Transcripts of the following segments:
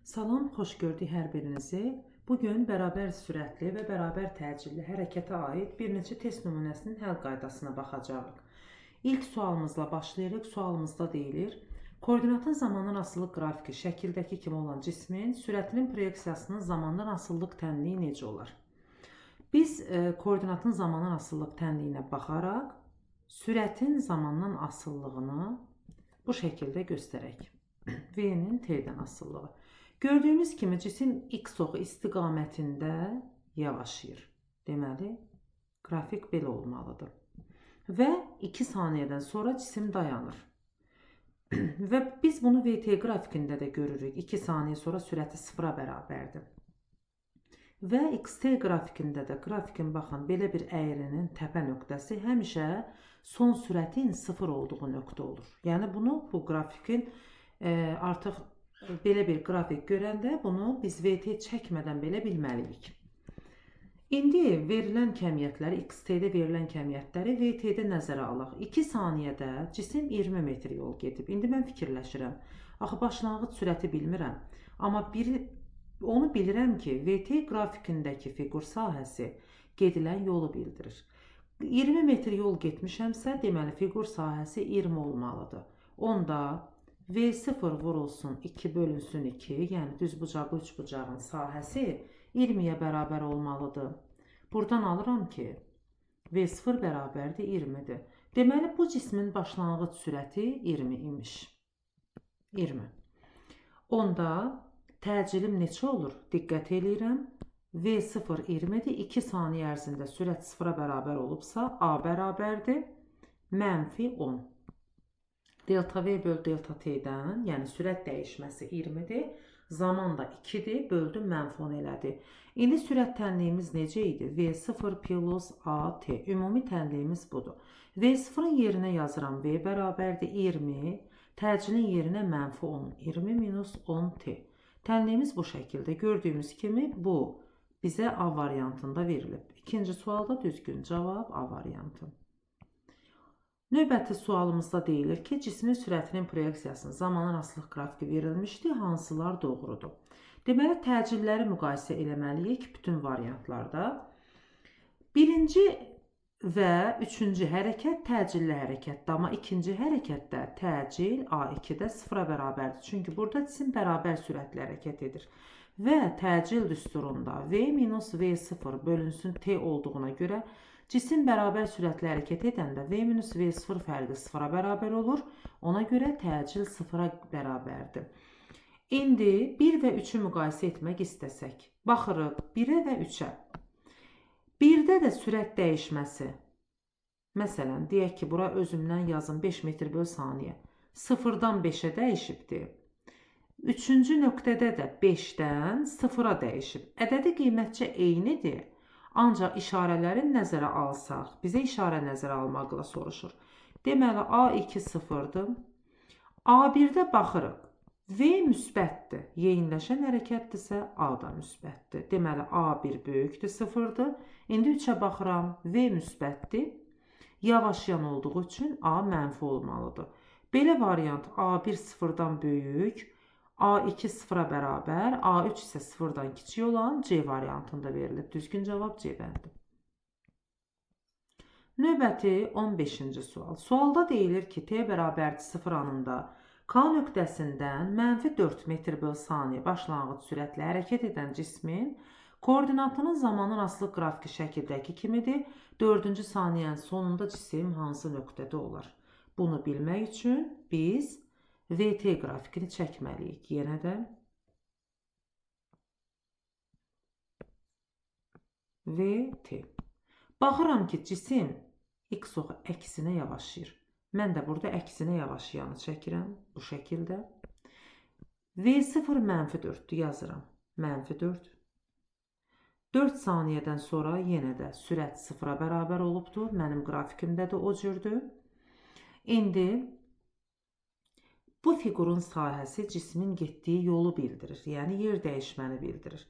Salam, xoş gördük hər birinizi. Bugün bərabər sürətli və bərabər təcilli hərəkətə aid bir neçə test nümunəsinin həll qaydasına baxacağıq. İlk sualımızla başlayırıq. Sualımızda deyilir: koordinatın zamandan asılı qrafiki şəkildəki kimi olan cismin sürətinin proyeksiyasının zamandan asıllıq tənliyi necə olar? Biz koordinatın zamandan asıllıq tənliyinə baxaraq sürətin zamandan asıllığını bu şəkildə göstərək. V-nin T-dən asıllığı. Gördüyümüz kimi cisim x oxu istiqamətində yavaşıyır. Deməli, qrafik belə olmalıdır. Və 2 saniyədən sonra cisim dayanır. Və biz bunu VT qrafikində də görürük. 2 saniyə sonra sürəti 0-a bərabərdir. Və XT qrafikində də qrafikin baxın, belə bir əyrinin təpə nöqtəsi həmişə son sürətin 0 olduğu nöqtə olur. Yəni bu qrafikin artıq belə bir qrafik görəndə bunu biz VT çəkmədən belə bilməliyik. İndi verilən kəmiyyətləri, XT-də verilən kəmiyyətləri VT-də nəzərə alaq. 2 saniyədə cisim 20 metr yol gedib. İndi mən fikirləşirəm. Axı başlanğıc sürəti bilmirəm. Amma onu bilirəm ki, VT qrafikindəki fiqur sahəsi gedilən yolu bildirir. 20 metr yol getmişəmsə, deməli fiqur sahəsi 20 olmalıdır. Onda V0 vurulsun 2 bölünsün 2, yəni düzbucaqlı üçbucağın sahəsi 20-yə bərabər olmalıdır. Buradan alıram ki, V0 bərabərdir 20-dir. Deməli, bu cismin başlanğıc sürəti 20 imiş. 20. Onda təcillim neçə olur? Diqqət eləyirəm. V0 20-dir. 2 saniyə ərzində sürət 0-a bərabər olubsa, A bərabərdir. -10. Delta V böl delta T'dən, yəni sürət dəyişməsi 20-dir. Zaman da 2-dir, böldüm -10 elədi. İndi sürət tənliyimiz necə idi? V0 plus AT. Ümumi tənliyimiz budur. V0-ın yerinə yazıram. V bərabərdir 20. Təcilin yerinə -10. 20 minus 10T. Tənliyimiz bu şəkildə. Gördüyümüz kimi bu bizə A variantında verilib. İkinci sualda düzgün cavab A variantı. Növbəti sualımızda deyilir ki, cismin sürətinin proyeksiyasının zamandan asılılıq qrafiki verilmişdi, hansılar doğrudur? Deməli, təcilləri müqayisə eləməliyik bütün variantlarda. Birinci və üçüncü hərəkət təcilli hərəkətdir, amma ikinci hərəkətdə təcil A2-də 0-a bərabərdir. Çünki burada cisim bərabər sürətlə hərəkət edir. Və təcil düsturunda V minus V0 bölünsün T olduğuna görə cisim bərabər sürətlə hərəkət edəndə V minus V0 fərqi 0-a bərabər olur. Ona görə təcil 0-a bərabərdir. İndi 1 və 3-ü müqayisə etmək istəsək. Baxırıq 1-ə və 3-ə. 1-də də sürət dəyişməsi. Məsələn, deyək ki, bura özümdən yazım 5 metr böl saniyə. 0-dan 5-ə dəyişibdir. Üçüncü nöqtədə də 5-dən 0-a dəyişib. Ədədi qiymətcə eynidir. Ancaq işarələri nəzərə alsaq, bizə işarə nəzərə almaqla soruşur. Deməli, A2 0-dır. A1-də baxırıq. V müsbətdir. Yeyinləşən hərəkətdirsə, A da müsbətdir. Deməli, A1 böyükdür 0-dır. İndi 3-ə baxıram. V müsbətdir. Yavaşlayan olduğu üçün A mənfi olmalıdır. Belə variant A1 0-dan böyük, A2 0-a bərabər, A3 isə 0-dan kiçik olan C variantında verilib. Düzgün cavab C bəndi. Növbəti 15-ci sual. Sualda deyilir ki, T bərabərdir 0 anında K nöqtəsindən -4 metr böl saniyə başlanğıc sürətlə hərəkət edən cismin koordinatının zamandan asılı qrafiki şəkildəki kimidir. 4-cü saniyənin sonunda cisim hansı nöqtədə olar? Bunu bilmək üçün biz VT qrafikini çəkməliyik. Yenə də VT. Baxıram ki, cisim X oxu əksinə yavaşıyır. Mən də burada əksinə yavaşıyanı çəkirəm. Bu şəkildə. V0 -4-dür. Yazıram. -4. 4 saniyədən sonra yenə də sürət 0-a bərabər olubdur. Mənim qrafikimdə də o cürdür. İndi bu fiqurun sahəsi cismin getdiyi yolu bildirir. Yəni, yer dəyişməni bildirir.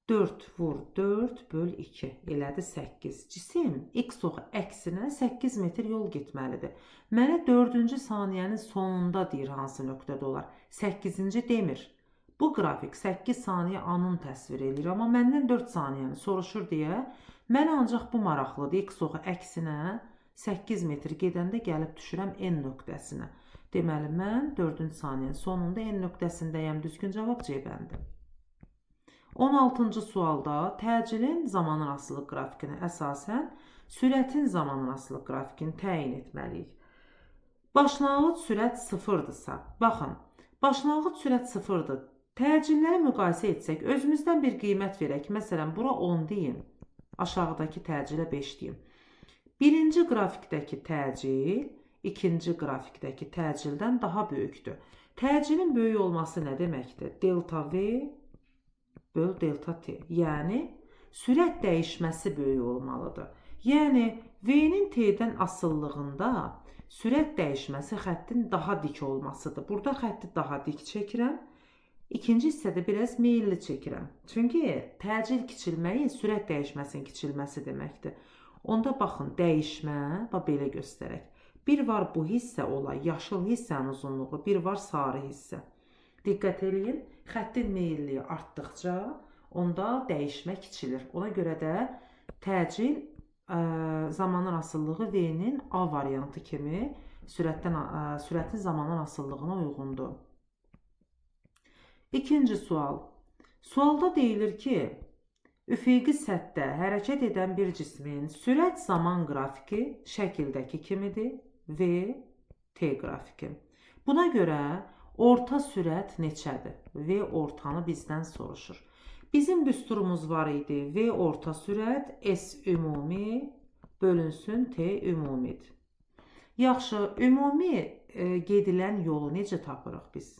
4 vur 4 böl 2 elədi 8. Cisim X oxu əksinə 8 metr yol getməlidir. Mənə 4-cü saniyənin sonunda deyir hansı nöqtədə olar. 8-ci demir. Bu qrafik 8 saniyə anın təsvir edir, amma məndən 4 saniyəni soruşur deyə mən ancaq bu maraqlıdır. X oxu əksinə 8 metr gedəndə gəlib düşürəm N nöqtəsinə. Deməli, mən 4-cü saniyənin sonunda N nöqtəsindəyəm. Düzgün cavab C bəndi. 16-cı sualda təcilin zamanarasılıq qrafikinə əsasən sürətin zamanarasılıq qrafikini təyin etməliyik. Başlanğıc sürət 0-dırsa, baxın, başlanğıc sürət 0-dır. Təcilləri müqayisə etsək, özümüzdən bir qiymət verək. Məsələn, bura 10 deyin, aşağıdakı təcilə 5 deyin. Birinci qrafikdəki təcil, ikinci qrafikdəki təcildən daha böyükdür. Təcilin böyük olması nə deməkdir? Delta V böl delta T. Yəni, sürət dəyişməsi böyük olmalıdır. Yəni, V-nin T-dən asıllığında sürət dəyişməsi xəttin daha dik olmasıdır. Burada xətti daha dik çəkirəm. İkinci hissədə biraz meyilli çəkirəm. Çünki təcil kiçilməyi sürət dəyişməsinin kiçilməsi deməkdir. Onda baxın, dəyişmə, belə göstərək. Bir var bu hissə ola, yaşıl hissənin uzunluğu, bir var sarı hissə. Diqqət eləyin, xəttin meyilliyi artdıqca onda dəyişmə kiçilir. Ona görə də təcil zamanın asıllığı V-nin A variantı kimi sürətin zamanın asıllığına uyğundur. İkinci sual. Sualda deyilir ki, üfüqi səthdə hərəkət edən bir cismin sürət zaman qrafiki şəkildəki kimidir. V, T qrafiki. Buna görə orta sürət neçədir? V ortanı bizdən soruşur. Bizim düsturumuz var idi. V orta sürət S ümumi bölünsün T ümumidir. Yaxşı, ümumi gedilən yolu necə tapırıq biz?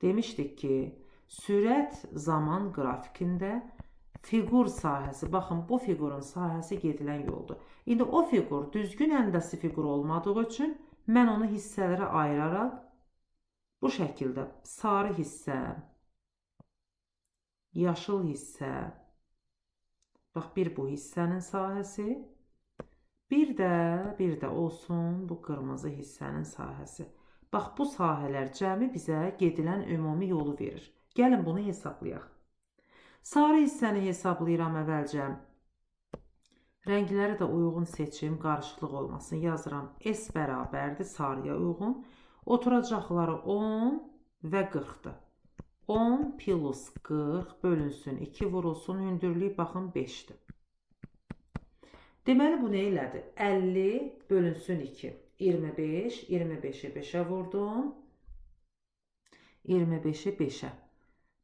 Demişdik ki, sürət zaman qrafikində fiqur sahəsi, baxın, bu fiqurun sahəsi gedilən yoldur. İndi o fiqur düzgün həndəsi fiqur olmadığı üçün mən onu hissələrə ayıraraq bu şəkildə sarı hissə, yaşıl hissə, bax, bir bu hissənin sahəsi, bir də olsun bu qırmızı hissənin sahəsi. Bax, bu sahələr cəmi bizə gedilən ümumi yolu verir. Gəlin bunu hesablayaq. Sarı hissəni hesablayıram əvvəlcə. Rəngləri də uyğun seçim, qarışıqlıq olmasın. Yazıram. S bərabərdir sarıya uyğun. Oturacaqları 10 və 40-dır. 10 plus 40 bölünsün 2 vurulsun. Hündürlük baxın 5-dir. Deməli, bu nə elədir? 50 bölünsün 2. 25, 25-i 5-ə vurdum. 25-i 5-ə.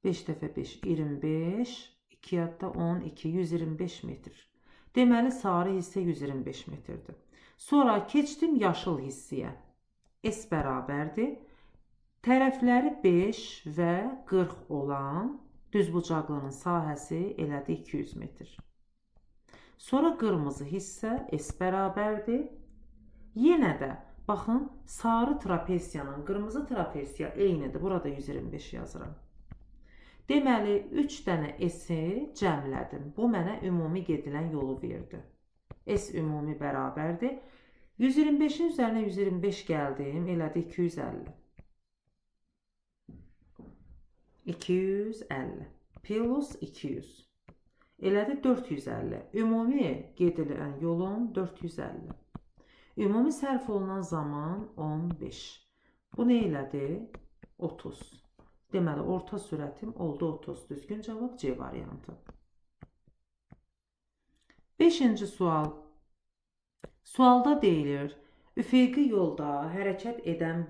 5 dəfə 5, 25, 2 yadda 12, 125 metr. Deməli, sarı hissə 125 metrdir. Sonra keçdim yaşıl hissəyə. S bərabərdir. Tərəfləri 5 və 40 olan düzbucaqlının sahəsi elədi 200 metr. Sonra qırmızı hissə S bərabərdir. Yenə də, baxın, sarı trapesiyanın qırmızı trapesiya eynidir. Burada 125 yazıram. Deməli, 3 dənə S-i cəmlədim. Bu mənə ümumi gedilən yolu verdi. S ümumi bərabərdir. 125-in üzərinə 125 gəldim. Elədi 250. 250. Plus 200. Elədi 450. Ümumi gedilən yolum 450. Ümumi sərf olunan zaman 15. Bu nə elədi? 30. Deməli, orta sürətim oldu 30. Düzgün cavab C variantı. 5-ci sual. Sualda deyilir, üfüqi yolda hərəkət edən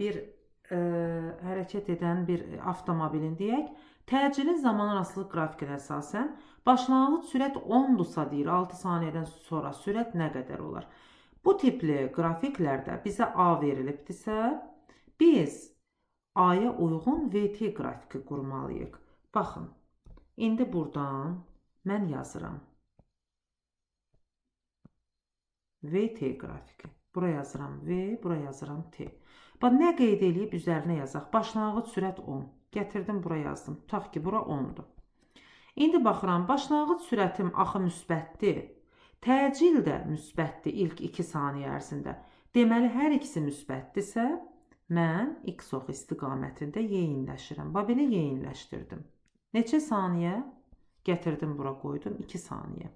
bir avtomobilin deyək, təcilin zamanarasılıq qrafikinə əsasən başlanğıc sürət 10-dursa deyir, 6 saniyədən sonra sürət nə qədər olar? Bu tipli qrafiklərdə bizə A verilibdirsə, biz A-ya uyğun VT qrafiki qurmalıyıq. Baxın, indi buradan mən yazıram. VT qrafiki. Bura yazıram V, bura yazıram T. Bax, nə qeyd edib üzərinə yazaq? Başlanğıc sürət 10. Gətirdim, bura yazdım. Tutaq ki, bura 10-dur. İndi baxıram, başlanğıc sürətim axı müsbətdir. Təcil də müsbətdir ilk 2 saniyə ərzində. Deməli, hər ikisi müsbətdirsə, mən X ox istiqamətində yeyinləşirəm. Bax, belə yeyinləşdirdim. Neçə saniyə? Gətirdim bura qoydum 2 saniyə.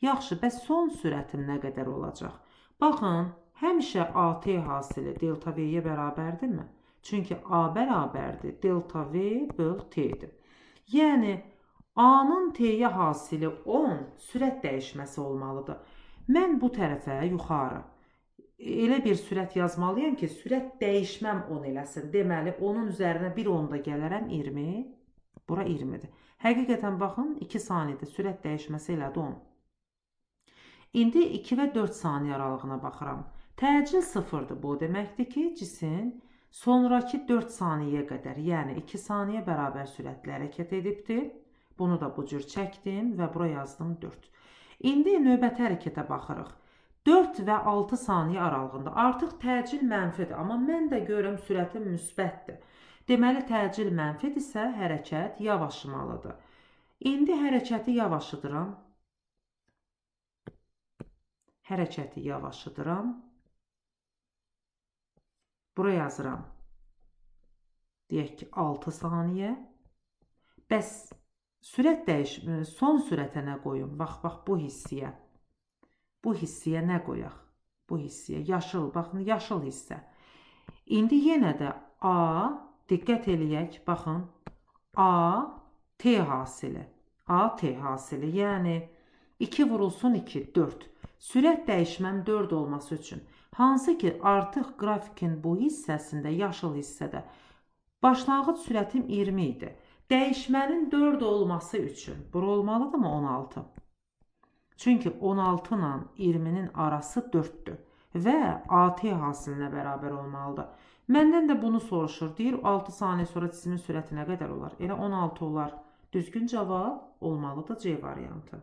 Yaxşı, bəs son sürətim nə qədər olacaq? Baxın, həmişə AT hasili delta V-yə bərabərdirmi? Çünki A bərabərdir delta V böl T-dir. Yəni, A-nın T-yə hasili 10 sürət dəyişməsi olmalıdır. Mən bu tərəfə yuxarı elə bir sürət yazmalıyam ki, sürət dəyişməm 10 eləsin. Deməli, onun üzərinə bir 10 da gələrəm 20. Bura 20-dir. Həqiqətən baxın, 2 saniyədə sürət dəyişməsi elədi 10. İndi 2 və 4 saniyə aralığına baxıram. Təcil 0-dır. Bu deməkdir ki, cisim sonraki 4 saniyəyə qədər, yəni 2 saniyə bərabər sürətlə hərəkət edibdir. Bunu da bu cür çəkdim və bura yazdım 4. İndi növbəti hərəkətə baxırıq. 4 və 6 saniyə aralığında artıq təcil mənfidir, amma mən də görürəm sürətim müsbətdir. Deməli, təcil mənfidirsə, hərəkət yavaşımalıdır. İndi hərəkəti yavaşıdıram. Hərəkəti yavaşıdıram. Bura yazıram. Deyək ki, 6 saniyə. Bəs sürət dəyişimi, son sürətə nə qoyum? Bax, bu hissiyə. Bu hissiyə nə qoyaq? Bu hissiyə yaşıl, baxın, yaşıl hissə. İndi yenə də A, diqqət eləyək, baxın, A, T hasili. A, T hasili, yəni 2 vurulsun 2, 4. Sürət dəyişməm 4 olması üçün. Hansı ki, artıq qrafikin bu hissəsində, yaşıl hissədə başlanğıc sürətim 20 idi. Dəyişmənin 4 olması üçün, bura olmalıdırmı 16? Çünki 16 ilə 20-nin arası 4-dür və AT hasilinə bərabər olmalıdır. Məndən də bunu soruşur. Deyir, 6 saniyə sonra cismin sürəti nə qədər olar? Elə 16 olar. Düzgün cavab olmalıdır C variantı.